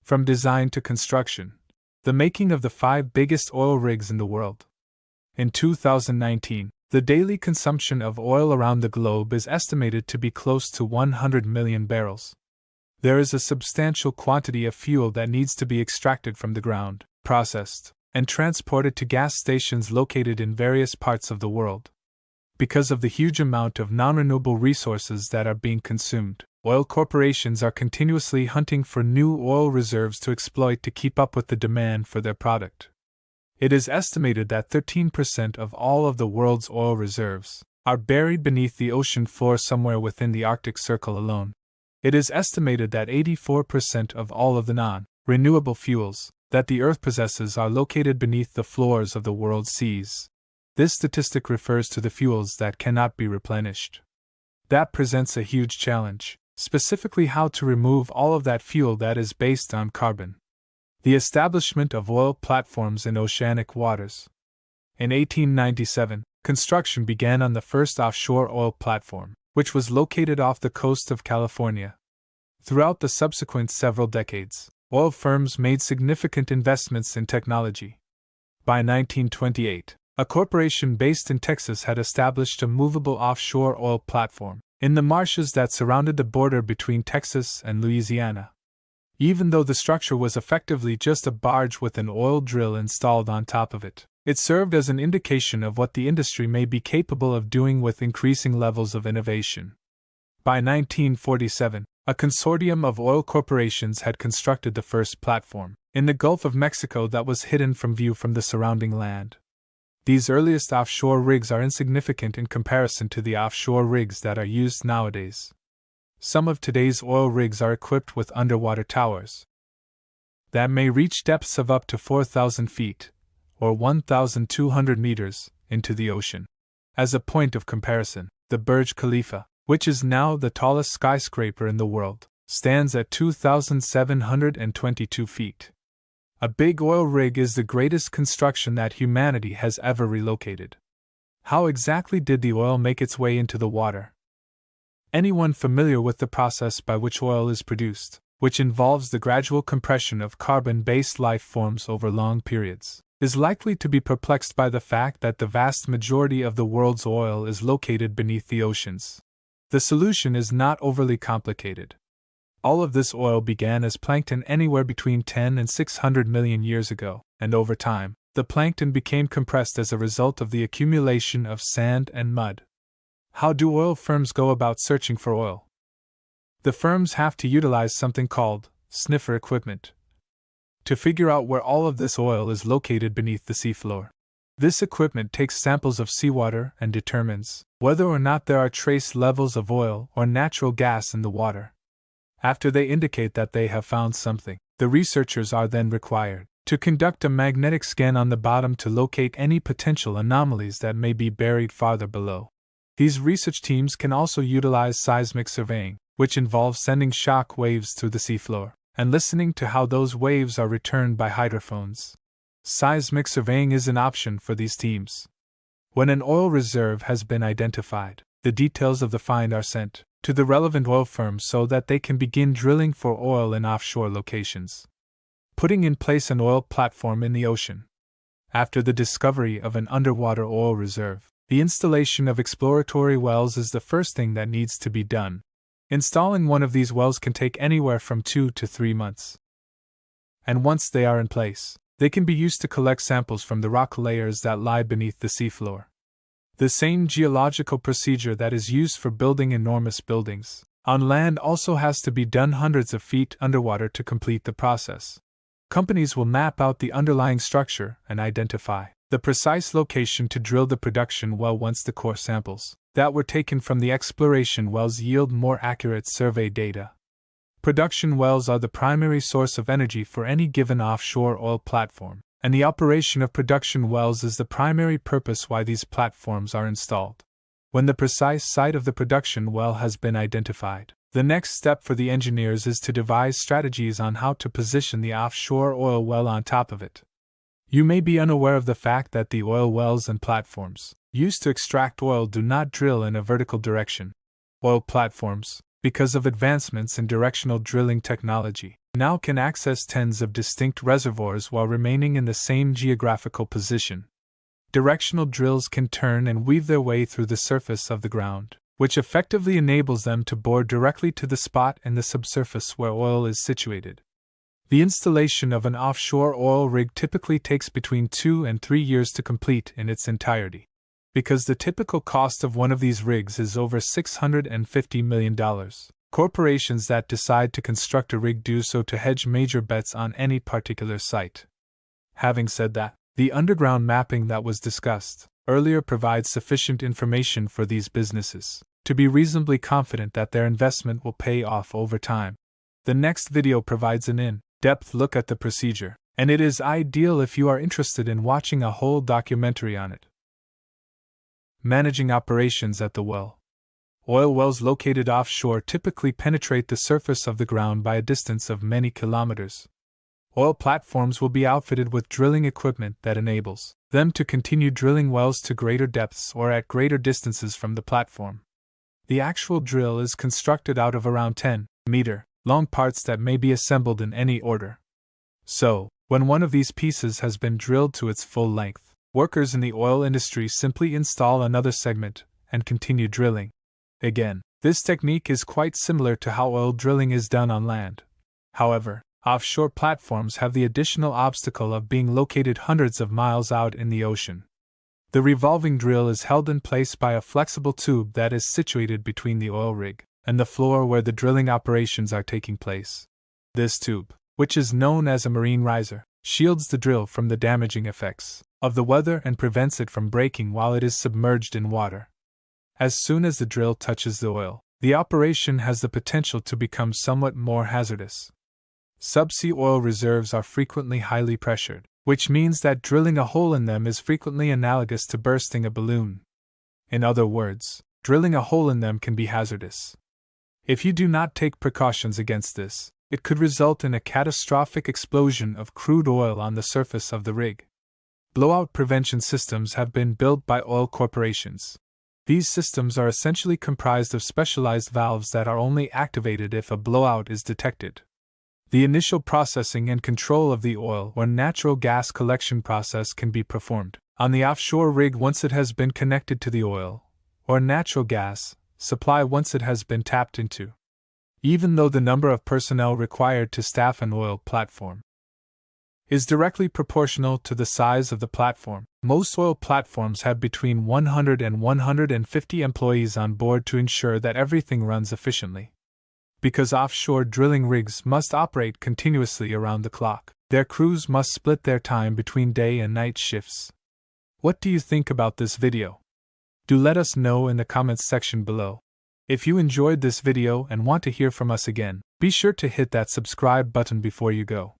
From design to construction, the making of the 5 biggest oil rigs in the world. In 2019, the daily consumption of oil around the globe is estimated to be close to 100 million barrels. There is a substantial quantity of fuel that needs to be extracted from the ground, processed, and transported to gas stations located in various parts of the world. Because of the huge amount of non-renewable resources that are being consumed, oil corporations are continuously hunting for new oil reserves to exploit to keep up with the demand for their product. It is estimated that 13% of all of the world's oil reserves are buried beneath the ocean floor somewhere within the Arctic Circle alone. It is estimated that 84% of all of the non-renewable fuels that the Earth possesses are located beneath the floors of the world's seas. This statistic refers to the fuels that cannot be replenished. That presents a huge challenge, specifically how to remove all of that fuel that is based on carbon. The establishment of oil platforms in oceanic waters. In 1897, construction began on the first offshore oil platform, which was located off the coast of California. Throughout the subsequent several decades, oil firms made significant investments in technology. By 1928, a corporation based in Texas had established a movable offshore oil platform in the marshes that surrounded the border between Texas and Louisiana. Even though the structure was effectively just a barge with an oil drill installed on top of it, it served as an indication of what the industry may be capable of doing with increasing levels of innovation. By 1947, a consortium of oil corporations had constructed the first platform in the Gulf of Mexico that was hidden from view from the surrounding land. These earliest offshore rigs are insignificant in comparison to the offshore rigs that are used nowadays. Some of today's oil rigs are equipped with underwater towers that may reach depths of up to 4,000 feet, or 1,200 meters, into the ocean. As a point of comparison, the Burj Khalifa, which is now the tallest skyscraper in the world, stands at 2,722 feet. A big oil rig is the greatest construction that humanity has ever relocated. How exactly did the oil make its way into the water? Anyone familiar with the process by which oil is produced, which involves the gradual compression of carbon-based life forms over long periods, is likely to be perplexed by the fact that the vast majority of the world's oil is located beneath the oceans. The solution is not overly complicated. All of this oil began as plankton anywhere between 10 and 600 million years ago, and over time, the plankton became compressed as a result of the accumulation of sand and mud. How do oil firms go about searching for oil? The firms have to utilize something called sniffer equipment to figure out where all of this oil is located beneath the seafloor. This equipment takes samples of seawater and determines whether or not there are trace levels of oil or natural gas in the water. After they indicate that they have found something, the researchers are then required to conduct a magnetic scan on the bottom to locate any potential anomalies that may be buried farther below. These research teams can also utilize seismic surveying, which involves sending shock waves through the seafloor and listening to how those waves are returned by hydrophones. Seismic surveying is an option for these teams. When an oil reserve has been identified, the details of the find are sent to the relevant oil firms so that they can begin drilling for oil in offshore locations. Putting in place an oil platform in the ocean. After the discovery of an underwater oil reserve, the installation of exploratory wells is the first thing that needs to be done. Installing one of these wells can take anywhere from 2 to 3 months. And once they are in place, they can be used to collect samples from the rock layers that lie beneath the seafloor. The same geological procedure that is used for building enormous buildings on land also has to be done hundreds of feet underwater to complete the process. Companies will map out the underlying structure and identify the precise location to drill the production well once the core samples that were taken from the exploration wells yield more accurate survey data. Production wells are the primary source of energy for any given offshore oil platform, and the operation of production wells is the primary purpose why these platforms are installed. When the precise site of the production well has been identified, the next step for the engineers is to devise strategies on how to position the offshore oil well on top of it. You may be unaware of the fact that the oil wells and platforms used to extract oil do not drill in a vertical direction. Oil platforms because of advancements in directional drilling technology, now can access tens of distinct reservoirs while remaining in the same geographical position. Directional drills can turn and weave their way through the surface of the ground, which effectively enables them to bore directly to the spot in the subsurface where oil is situated. The installation of an offshore oil rig typically takes between 2 and 3 years to complete in its entirety. Because the typical cost of one of these rigs is over $650 million, corporations that decide to construct a rig do so to hedge major bets on any particular site. Having said that, the underground mapping that was discussed earlier provides sufficient information for these businesses to be reasonably confident that their investment will pay off over time. The next video provides an in-depth look at the procedure, and it is ideal if you are interested in watching a whole documentary on it. Managing operations at the well. Oil wells located offshore typically penetrate the surface of the ground by a distance of many kilometers. Oil platforms will be outfitted with drilling equipment that enables them to continue drilling wells to greater depths or at greater distances from the platform. The actual drill is constructed out of around 10-meter long parts that may be assembled in any order. So, when one of these pieces has been drilled to its full length, workers in the oil industry simply install another segment and continue drilling. Again, this technique is quite similar to how oil drilling is done on land. However, offshore platforms have the additional obstacle of being located hundreds of miles out in the ocean. The revolving drill is held in place by a flexible tube that is situated between the oil rig and the floor where the drilling operations are taking place. This tube, which is known as a marine riser, shields the drill from the damaging effects of the weather and prevents it from breaking while it is submerged in water. As soon as the drill touches the oil, the operation has the potential to become somewhat more hazardous. Subsea oil reserves are frequently highly pressured, which means that drilling a hole in them is frequently analogous to bursting a balloon. In other words, drilling a hole in them can be hazardous. If you do not take precautions against this, it could result in a catastrophic explosion of crude oil on the surface of the rig. Blowout prevention systems have been built by oil corporations. These systems are essentially comprised of specialized valves that are only activated if a blowout is detected. The initial processing and control of the oil or natural gas collection process can be performed on the offshore rig once it has been connected to the oil or natural gas supply once it has been tapped into. Even though the number of personnel required to staff an oil platform is directly proportional to the size of the platform, most oil platforms have between 100 and 150 employees on board to ensure that everything runs efficiently. Because offshore drilling rigs must operate continuously around the clock, their crews must split their time between day and night shifts. What do you think about this video? Do let us know in the comments section below. If you enjoyed this video and want to hear from us again, be sure to hit that subscribe button before you go.